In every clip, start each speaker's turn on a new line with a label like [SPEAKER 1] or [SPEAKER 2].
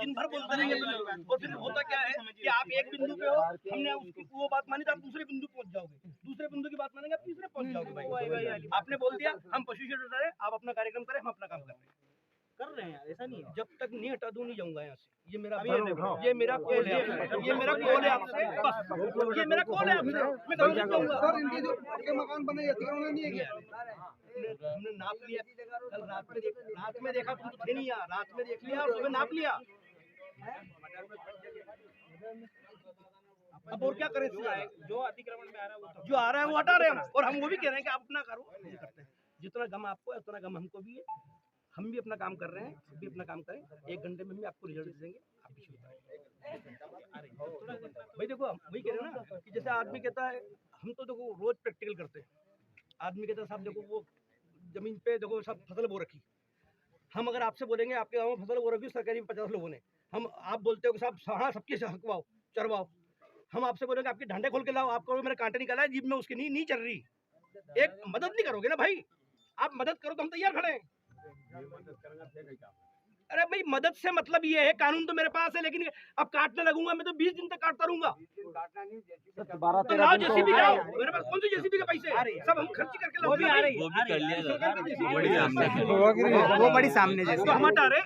[SPEAKER 1] दिन भर बोलते रहेंगे और फिर होता क्या है कि आप एक बिंदु पे हो, हमने उसकी वो बात मानी तो आप दूसरे बिंदु पहुंच जाओगे, दूसरे बिंदु की बात मानेंगे आप तीसरे पहुंच जाओगे। भाई आपने बोल दिया हम पशु शेड हटा रहे, आप अपना कार्यक्रम करें, हम अपना काम कर रहे हैं, ऐसा नहीं है। जब तक नहीं हटा दूं नहीं जाऊंगा यहाँ से। ये मेरा कॉल है, ये मेरा कॉल है आपसे, बस ये मेरा कॉल है आपसे। मैं कहाँ जाऊंगा सर? इनके जो मकान बने उन्होंने नहीं किया, हमने नाप लिया कल रात में देखा, तुम तो थे नहीं यहाँ, रात में देख लिया और सुबह नाप लिया। अब और क्या करें? जो अतिक्रमण में आ रहा है वो जो आ रहा है वो हटा रहे हैं हम, और हम वो भी कह रहे हैं कि आप अपना करो, करते हैं। जितना गम आपको है उतना गम हमको भी है, हम भी अपना काम कर रहे हैं, आप भी अपना काम करें। 1 घंटे में भी आपको रिजल्ट देंगे, आप भी शुरू करें। भाई देखो हम वही कह रहे हैं ना कि जैसे आदमी कहता है, हम तो देखो रोज प्रैक्टिकल करते हैं। आदमी कहता है साहब देखो वो जमीन पे देखो सब फसल बो रखी, हम अगर आपसे बोलेंगे आपके गाँव में फसल बो रखी सरकारी में 50 लोगों ने, हम आप बोलते हो कि साहब हाँ सबके हकवाओ चरवाओ, हम आपसे बोलेंगे आपके ढांडे खोल के लाओ, आपको मेरा कांटे निकाला है जीभ में उसकी नहीं चल रही, एक मदद नहीं करोगे ना भाई। आप मदद करो तो हम तैयार खड़े हैं। अरे भाई मदद से मतलब ये है, कानून तो मेरे पास है, लेकिन अब काटने लगूंगा मैं तो 20 दिन तक काटता रहूंगा। तो लाओ जेसीबी लाओ, मेरे पास कौन सी जेसीबी के पैसे सब हम खर्च करके लाओ, वो भी कर लिया, वो बड़ी सामने तो हम हटा रहे,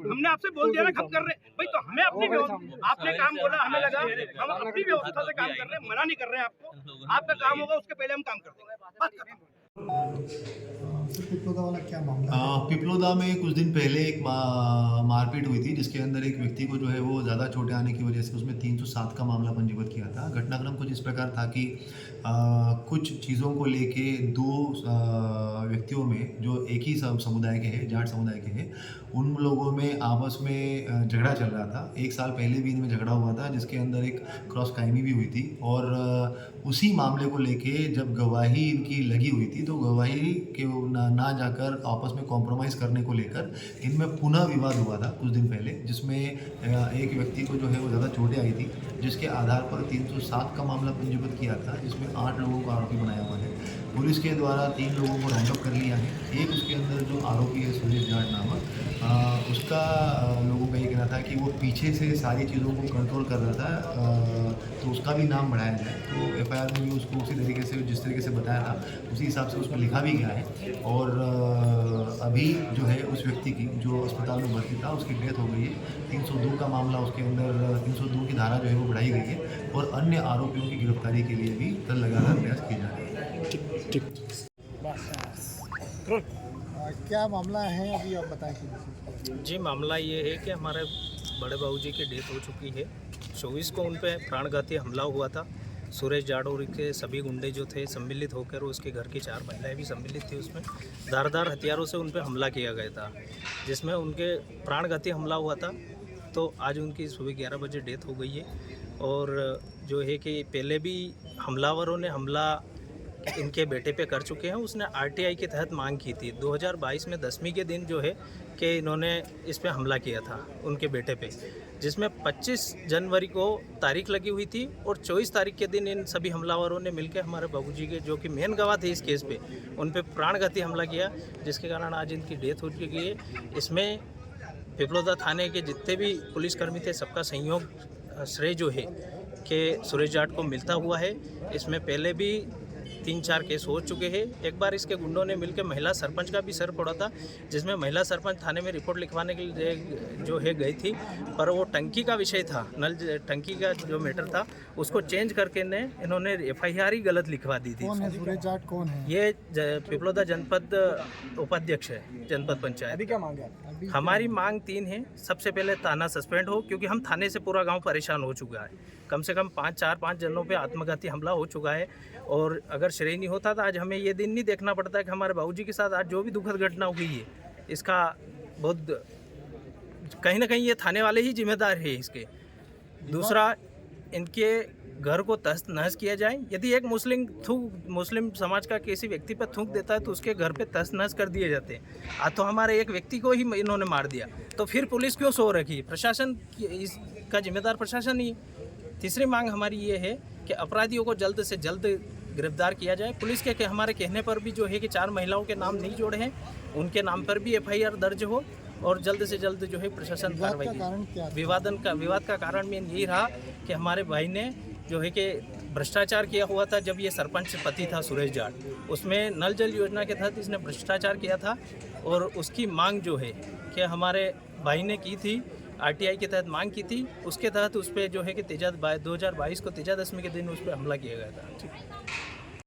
[SPEAKER 1] हमने आपसे बोल दिया ना हम कर रहे भाई, तो हमें अपनी आपने काम बोला हमें लगा, हम अपनी व्यवस्था से काम कर रहे हैं, मना नहीं कर रहे हैं आपको, आपका काम होगा उसके पहले हम काम कर देंगे।
[SPEAKER 2] पिपलोदा वाला क्या मामला?
[SPEAKER 3] पिपलोदा में कुछ दिन पहले एक मारपीट हुई थी, जिसके अंदर एक व्यक्ति को जो है वो ज़्यादा चोटें आने की वजह से उसमें 307 का मामला पंजीबद्ध किया था। घटनाक्रम कुछ इस प्रकार था कि कुछ चीज़ों को लेके 2 व्यक्तियों में जो एक ही समुदाय के हैं, जाट समुदाय के हैं, उन लोगों में आपस में झगड़ा चल रहा था। 1 साल पहले भी इनमें झगड़ा हुआ था, जिसके अंदर एक क्रॉस कायमी भी हुई थी, और उसी मामले को लेके जब गवाही इनकी लगी हुई थी तो गवाही के ना जाकर आपस में कॉम्प्रोमाइज़ करने को लेकर इनमें पुनः विवाद हुआ था कुछ दिन पहले, जिसमें एक व्यक्ति को जो है वो ज़्यादा चोटें आई थी, जिसके आधार पर 307 का मामला पंजीबद्ध किया था, जिसमें 8 लोगों को आरोपी बनाया हुआ है। पुलिस के द्वारा 3 लोगों को राउंड अप कर लिया है। एक उसके अंदर जो आरोपी है सुरेश जाट नामक, उसका लोगों का ये कहना था कि वो पीछे से सारी चीज़ों को कंट्रोल कर रहा था, तो उसका भी नाम बढ़ाया जाए। तो FIR में भी उसको उसी तरीके से जिस तरीके से बताया था उसी हिसाब से उसमें लिखा भी गया है, और अभी जो है उस व्यक्ति की जो अस्पताल में भर्ती था उसकी डेथ हो गई है। 302 का मामला उसके अंदर 302 की धारा जो है वो बढ़ाई गई है, और अन्य आरोपियों की गिरफ्तारी के लिए भी लगातार प्रयास किए जा रहे हैं।
[SPEAKER 2] क्या मामला है अभी आप बताएं?
[SPEAKER 4] जी मामला ये है कि हमारे बड़े बाबूजी की डेथ हो चुकी है। 24 को उन पर प्राणघाती हमला हुआ था। सुरेश जाड़ोरी के सभी गुंडे जो थे सम्मिलित होकर, उसके घर की 4 महिलाएं भी सम्मिलित थी, उसमें धारदार हथियारों से उन पर हमला किया गया था, जिसमें उनके प्राणघाती हमला हुआ था। तो आज उनकी सुबह 11 बजे डेथ हो गई है। और जो है कि पहले भी हमलावरों ने हमला इनके बेटे पे कर चुके हैं। उसने RTI के तहत मांग की थी 2022 में 10वीं के दिन जो है कि इन्होंने इस पे हमला किया था उनके बेटे पे, जिसमें 25 जनवरी को तारीख लगी हुई थी, और 24 तारीख के दिन इन सभी हमलावरों ने मिलकर हमारे बाबूजी के जो कि मेन गवाह थे इस केस पे, उन पे प्राणघाती हमला किया, जिसके कारण आज इनकी डेथ हो चुकी है। इसमें पिपलोदा थाने के जितने भी पुलिसकर्मी थे सबका सहयोग श्रेय जो है कि सुरेश जाट को मिलता हुआ है। इसमें पहले भी 3-4 केस हो चुके हैं। एक बार इसके गुंडों ने मिलकर महिला सरपंच का भी सर फोड़ा था, जिसमें महिला सरपंच थाने में रिपोर्ट लिखवाने के लिए जो है गई थी, पर वो टंकी का विषय था, नल टंकी का जो मैटर था उसको चेंज करके इन्होंने FIR ही गलत लिखवा दी थी।
[SPEAKER 2] कौन है सुरेश जाट? कौन है
[SPEAKER 4] ये? पिपलोदा जनपद उपाध्यक्ष है जनपद पंचायत।
[SPEAKER 2] अभी क्या मांग है?
[SPEAKER 4] हमारी मांग 3 है। सबसे पहले थाना सस्पेंड हो, क्योंकि हम थाने से पूरा गांव परेशान हो चुका है। कम से कम 5 जनों पे आत्मघाती हमला हो चुका है, और अगर श्रेय नहीं होता तो आज हमें ये दिन नहीं देखना पड़ता कि हमारे बाबूजी के साथ आज जो भी दुखद घटना हुई है, इसका बहुत कहीं ना कहीं ये थाने वाले ही जिम्मेदार है इसके। दूसरा, इनके घर को तहस नहस किया जाए। यदि एक मुस्लिम समाज का किसी व्यक्ति पर थूक देता है तो उसके घर पे तहस नहस कर दिए जाते हैं। आज तो हमारे एक व्यक्ति को ही इन्होंने मार दिया, तो फिर पुलिस क्यों सो रखी? प्रशासन इसका जिम्मेदार प्रशासन ही। तीसरी मांग हमारी ये है कि अपराधियों को जल्द से जल्द गिरफ्तार किया जाए। पुलिस के हमारे कहने पर भी जो है कि 4 महिलाओं के नाम नहीं जोड़े हैं, उनके नाम पर भी FIR दर्ज हो, और जल्द से जल्द जो है प्रशासन
[SPEAKER 2] विवाद
[SPEAKER 4] कार्रवाई
[SPEAKER 2] का
[SPEAKER 4] की।
[SPEAKER 2] कारण क्या था?
[SPEAKER 4] विवाद का कारण मेन यही रहा कि हमारे भाई ने जो है कि भ्रष्टाचार किया हुआ था। जब ये सरपंच पति था सुरेश जाट, उसमें नल जल योजना के तहत इसने भ्रष्टाचार किया था और उसकी मांग जो है कि हमारे भाई ने की थी, आरटीआई के तहत मांग की थी। उसके तहत उस पर जो है कि 2022 को तेजा दशमी के दिन उस पर हमला किया गया था। ठीक।